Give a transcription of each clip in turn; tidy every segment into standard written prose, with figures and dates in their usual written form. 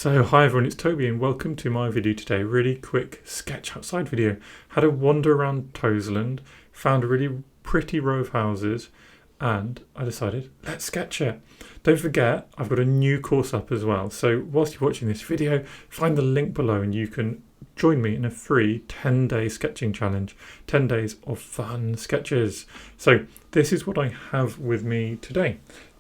So hi everyone, it's Toby and welcome to my video today. Really quick sketch outside video. Had a wander around Toseland, found a really pretty row of houses and I decided let's sketch it. Don't forget I've got a new course up as well, so whilst you're watching this video find the link below and you can join me in a free 10-day sketching challenge. 10 days of fun sketches. So this is what I have with me today.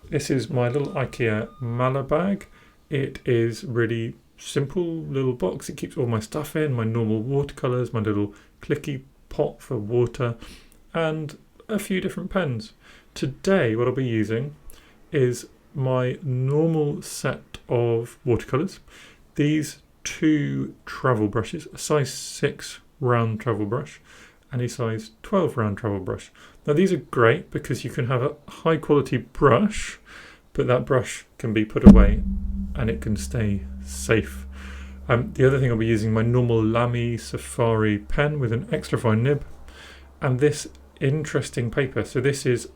This is my little IKEA Mala bag. It is really simple little box. It keeps all my stuff in, my normal watercolors, my little clicky pot for water, and a few different pens. Today what I'll be using is my normal set of watercolors. These two travel brushes, a size 6 round travel brush and a size 12 round travel brush. Now these are great because you can have a high quality brush, but that brush can be put away and it can stay safe. The other thing I'll be using my normal Lamy Safari pen with an extra fine nib and this interesting paper. So this is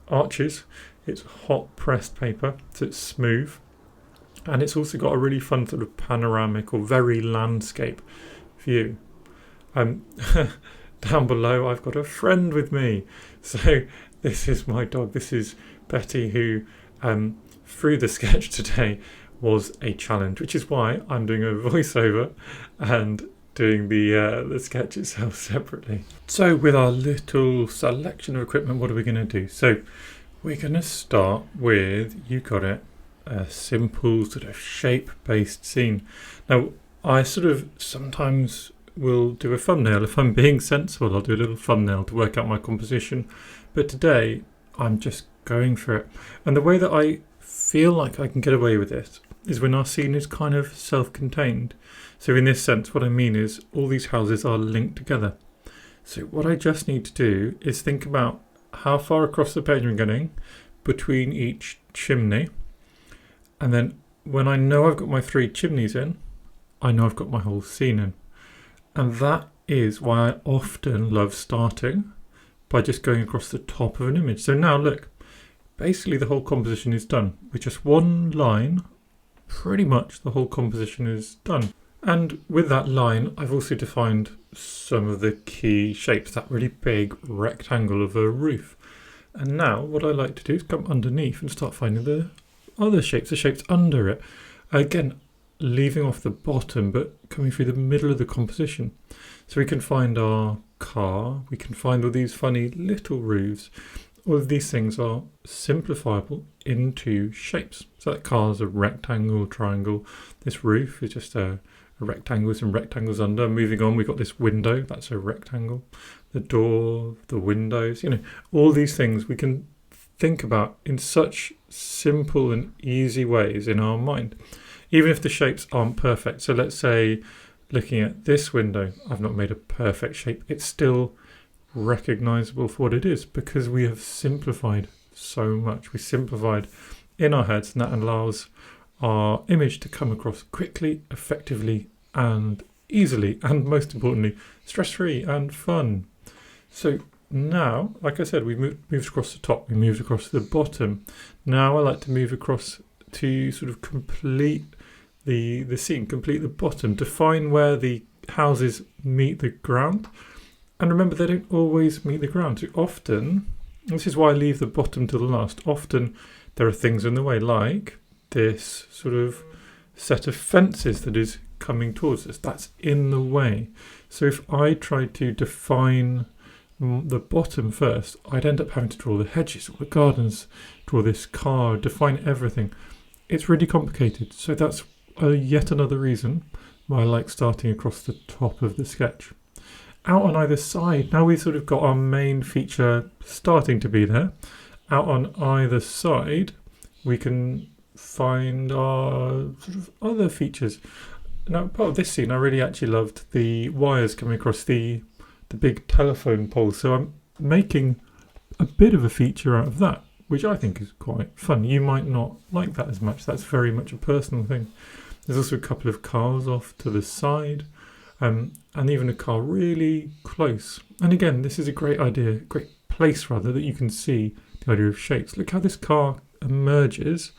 Arches. It's hot pressed paper, so it's smooth, and it's also got a really fun sort of panoramic or very landscape view. Down below I've got a friend with me. So this is my dog. This is Betty, who through the sketch today was a challenge, which is why I'm doing a voiceover and doing the sketch itself separately. So with our little selection of equipment, what are we going to do? So we're going to start with, you got it, a simple sort of shape-based scene. Now I sort of sometimes will do a thumbnail. If I'm being sensible, I'll do a little thumbnail to work out my composition, but today I'm just going for it. And the way that I feel like I can get away with this is when our scene is kind of self-contained. So in this sense, what I mean is all these houses are linked together. So what I just need to do is think about how far across the page I'm going between each chimney. And then when I know I've got my 3 chimneys in, I know I've got my whole scene in. And that is why I often love starting by just going across the top of an image. So now look, basically the whole composition is done. With just one line, pretty much the whole composition is done. And with that line, I've also defined some of the key shapes, that really big rectangle of a roof. And now what I like to do is come underneath and start finding the other shapes, the shapes under it. Again, leaving off the bottom, but coming through the middle of the composition. So we can find our car, we can find all these funny little roofs. All of these things are simplifiable into shapes. So that car is a rectangle, triangle. This roof is just a rectangle with some rectangles under. Moving on, we've got this window, that's a rectangle. The door, the windows, all these things we can think about in such simple and easy ways in our mind, even if the shapes aren't perfect. So let's say looking at this window, I've not made a perfect shape. It's still recognizable for what it is because we have simplified so much. We simplified in our heads, and that allows our image to come across quickly, effectively and easily, and most importantly stress-free and fun. So now, like I said, we've moved across the top, we moved across the bottom. Now I like to move across to sort of complete the scene, complete the bottom, define where the houses meet the ground. And remember, they don't always meet the ground. So often, this is why I leave the bottom to the last, often there are things in the way, like this sort of set of fences that is coming towards us. That's in the way. So if I tried to define the bottom first, I'd end up having to draw the hedges, all the gardens, draw this car, define everything. It's really complicated. So that's yet another reason why I like starting across the top of the sketch. Out on either side, now we've sort of got our main feature starting to be there. Out on either side, we can find our sort of other features. Now, part of this scene, I really actually loved the wires coming across the big telephone pole. So I'm making a bit of a feature out of that, which I think is quite fun. You might not like that as much. That's very much a personal thing. There's also a couple of cars off to the side. And even a car really close. And again, this is a great idea, great place rather, that you can see the idea of shapes. Look how this car emerges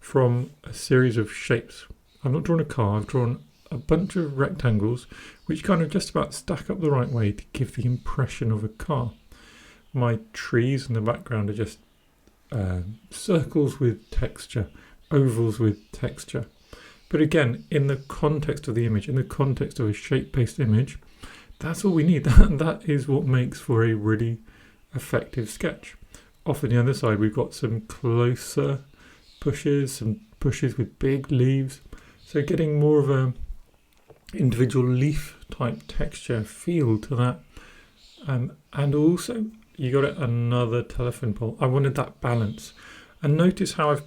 from a series of shapes. I've not drawn a car, I've drawn a bunch of rectangles which kind of just about stack up the right way to give the impression of a car. My trees in the background are just circles with texture, ovals with texture. But again, in the context of the image, in the context of a shape-based image, that's all we need. That is what makes for a really effective sketch. Off on the other side, we've got some closer bushes, some bushes with big leaves. So getting more of a individual leaf type texture feel to that. And also, you got another telephone pole. I wanted that balance. And notice how I've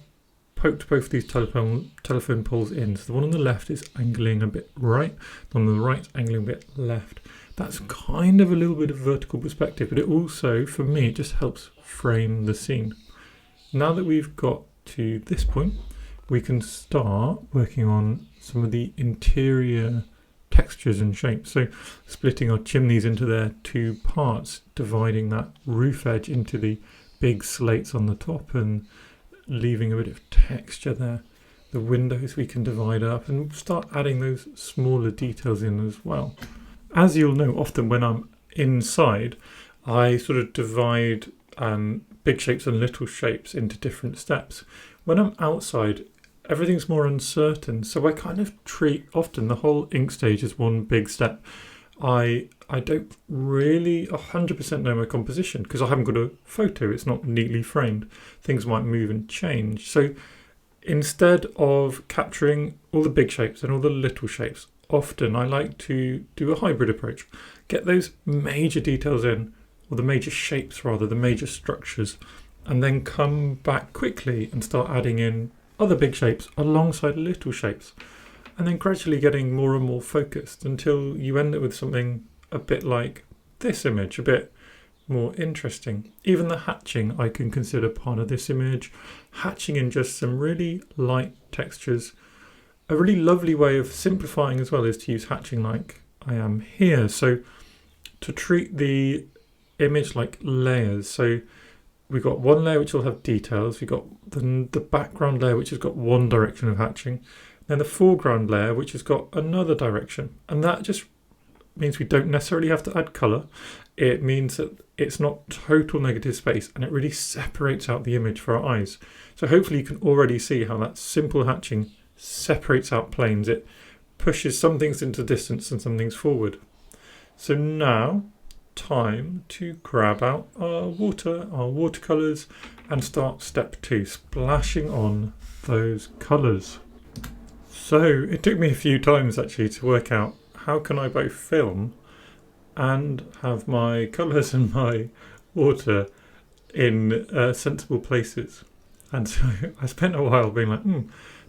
poked both these telephone poles in. So the one on the left is angling a bit right, the one on the right angling a bit left. That's kind of a little bit of vertical perspective, but it also, for me, it just helps frame the scene. Now that we've got to this point, we can start working on some of the interior textures and shapes. So splitting our chimneys into their two parts, dividing that roof edge into the big slates on the top and leaving a bit of texture there. The windows we can divide up and start adding those smaller details in as well. As you'll know, often when I'm inside, I sort of divide big shapes and little shapes into different steps. When I'm outside, everything's more uncertain, so I kind of treat often the whole ink stage as one big step. I don't really 100% know my composition because I haven't got a photo, it's not neatly framed. Things might move and change. So instead of capturing all the big shapes and all the little shapes, often I like to do a hybrid approach. Get those major details in, or the major shapes rather, the major structures, and then come back quickly and start adding in other big shapes alongside little shapes, and then gradually getting more and more focused until you end up with something a bit like this image, a bit more interesting. Even the hatching I can consider part of this image, hatching in just some really light textures. A really lovely way of simplifying as well is to use hatching like I am here. So to treat the image like layers. So we've got one layer which will have details. We've got the background layer which has got one direction of hatching. Then the foreground layer which has got another direction. And that just means we don't necessarily have to add colour. It means that it's not total negative space and it really separates out the image for our eyes. So hopefully you can already see how that simple hatching separates out planes. It pushes some things into the distance and some things forward. So now, time to grab out our watercolours and start step 2, splashing on those colours. So it took me a few times actually to work out how can I both film and have my colours and my water in sensible places. And so I spent a while being like, no,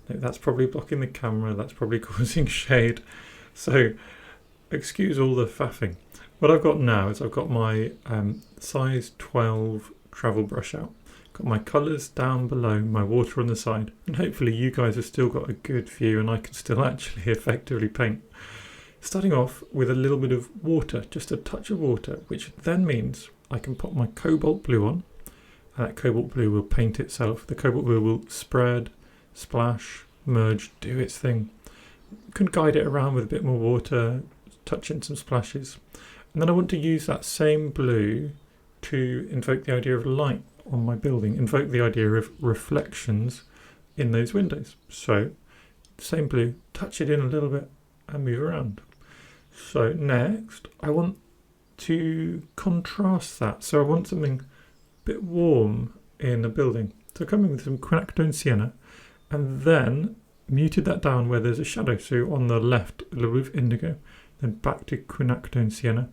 that's probably blocking the camera, that's probably causing shade. So excuse all the faffing. What I've got now is I've got my size 12 travel brush out. Got my colours down below, my water on the side, and hopefully you guys have still got a good view and I can still actually effectively paint. Starting off with a little bit of water, just a touch of water, which then means I can put my cobalt blue on, and that cobalt blue will paint itself. The cobalt blue will spread, splash, merge, do its thing. You can guide it around with a bit more water, touch in some splashes. And then I want to use that same blue to invoke the idea of light on my building, invoke the idea of reflections in those windows. So, same blue, touch it in a little bit and move around. So next, I want to contrast that. So I want something a bit warm in the building. So come in with some quinacridone sienna and then muted that down where there's a shadow. So on the left, a little bit of indigo, then back to quinacridone sienna.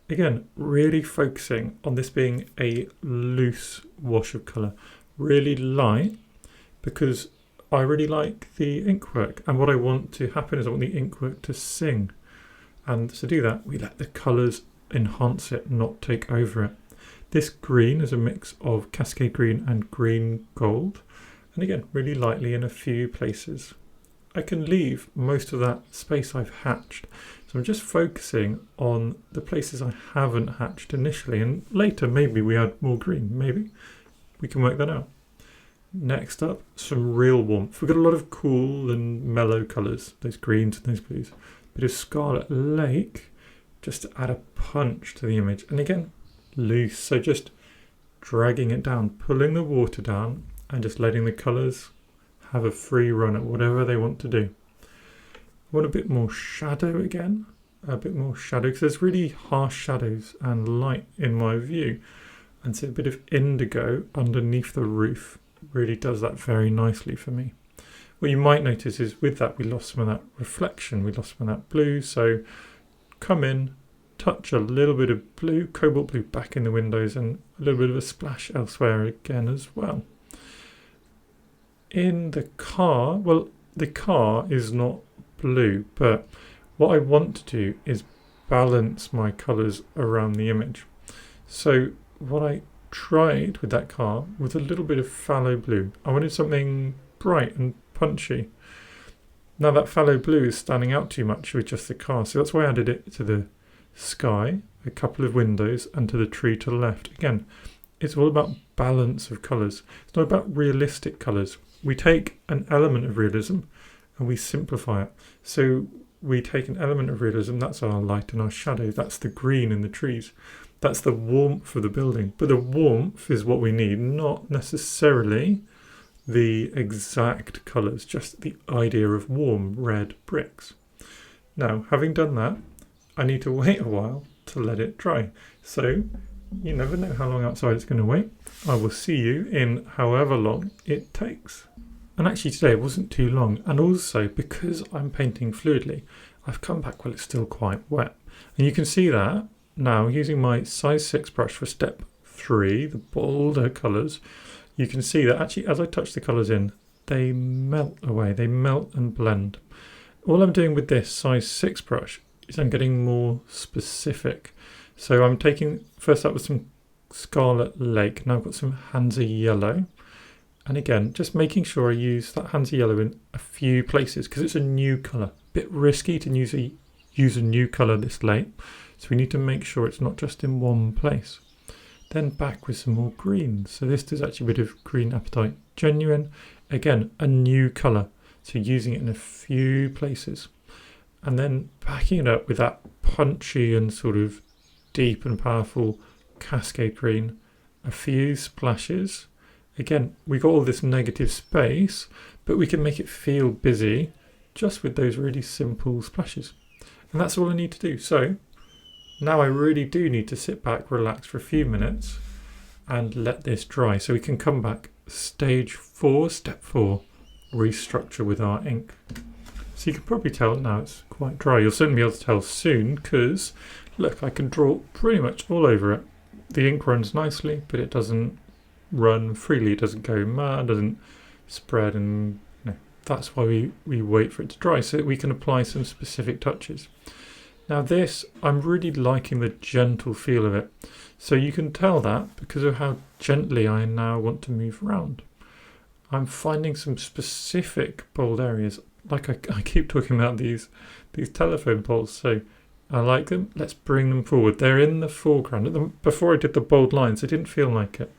Again, really focusing on this being a loose wash of colour, really light, because I really like the ink work. And what I want to happen is I want the ink work to sing. And to do that, we let the colours enhance it, not take over it. This green is a mix of Cascade Green and Green Gold. And again, really lightly in a few places. I can leave most of that space I've hatched. So I'm just focusing on the places I haven't hatched initially. And later, maybe we add more green. Maybe we can work that out. Next up, some real warmth. We've got a lot of cool and mellow colours, those greens and those blues. Bit of Scarlet Lake, just to add a punch to the image. And again, loose, so just dragging it down, pulling the water down and just letting the colours have a free run at whatever they want to do. I want a bit more shadow again, a bit more shadow, because there's really harsh shadows and light in my view. And so a bit of indigo underneath the roof really does that very nicely for me. What you might notice is with that we lost some of that reflection, we lost some of that blue, so come in, touch a little bit of blue, cobalt blue back in the windows and a little bit of a splash elsewhere again as well. In the car, well, the car is not blue, but what I want to do is balance my colours around the image. So what I tried with that car was a little bit of phthalo blue. I wanted something bright and punchy. Now that phthalo blue is standing out too much with just the car, so that's why I added it to the sky, a couple of windows, and to the tree to the left. Again, it's all about balance of colours. It's not about realistic colours. We take an element of realism and we simplify it. So we take an element of realism, that's our light and our shadow, that's the green in the trees. That's the warmth of the building. But the warmth is what we need, not necessarily the exact colours, just the idea of warm red bricks. Now, having done that, I need to wait a while to let it dry. So you never know how long outside it's going to wait. I will see you in however long it takes. And actually today it wasn't too long. And also because I'm painting fluidly, I've come back while it's still quite wet. And you can see that now using my size 6 brush for step 3, the bolder colours. You can see that actually as I touch the colours in, they melt away, they melt and blend. All I'm doing with this size 6 brush is I'm getting more specific. So I'm taking, first up with some Scarlet Lake, now I've got some Hansa Yellow. And again, just making sure I use that Hansa Yellow in a few places because it's a new colour. Bit risky to use a new colour this late. So we need to make sure it's not just in one place. Then back with some more green. So this is actually a bit of Green Apatite Genuine. Again, a new colour. So using it in a few places. And then backing it up with that punchy and sort of deep and powerful Cascade Green. A few splashes. Again, we got all this negative space, but we can make it feel busy just with those really simple splashes. And that's all I need to do. So now I really do need to sit back, relax for a few minutes and let this dry. So we can come back stage 4, step 4, restructure with our ink. So you can probably tell now it's quite dry. You'll certainly be able to tell soon because look, I can draw pretty much all over it. The ink runs nicely, but it doesn't run freely. It doesn't go mad, doesn't spread, and that's why we wait for it to dry so that we can apply some specific touches. Now this, I'm really liking the gentle feel of it. So you can tell that because of how gently I now want to move around. I'm finding some specific bold areas. Like I keep talking about these telephone poles, so I like them. Let's bring them forward. They're in the foreground. Before I did the bold lines, it didn't feel like it.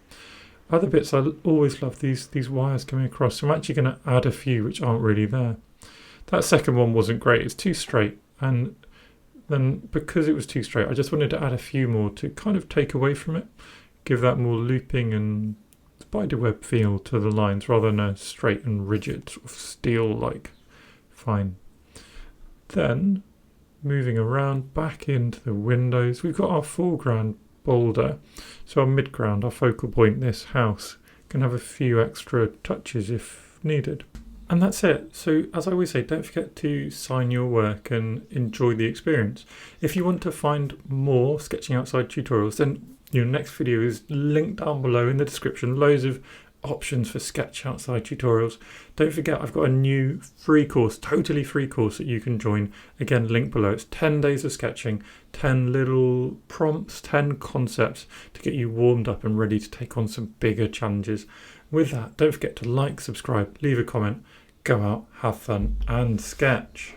Other bits, I always love these wires coming across. So I'm actually going to add a few which aren't really there. That second one wasn't great. It's too straight. And then because it was too straight, I just wanted to add a few more to kind of take away from it. Give that more looping and spiderweb feel to the lines rather than a straight and rigid sort of steel-like fine. Then moving around back into the windows, we've got our foreground boulder. So our midground, our focal point, this house, can have a few extra touches if needed. And that's it. So as I always say, don't forget to sign your work and enjoy the experience. If you want to find more Sketching Outside tutorials, then your next video is linked down below in the description. Loads of options for Sketch Outside tutorials. Don't forget I've got a new free course, totally free course that you can join. Again, link below. It's 10 days of sketching, 10 little prompts, 10 concepts to get you warmed up and ready to take on some bigger challenges. With that, don't forget to like, subscribe, leave a comment, go out, have fun and sketch.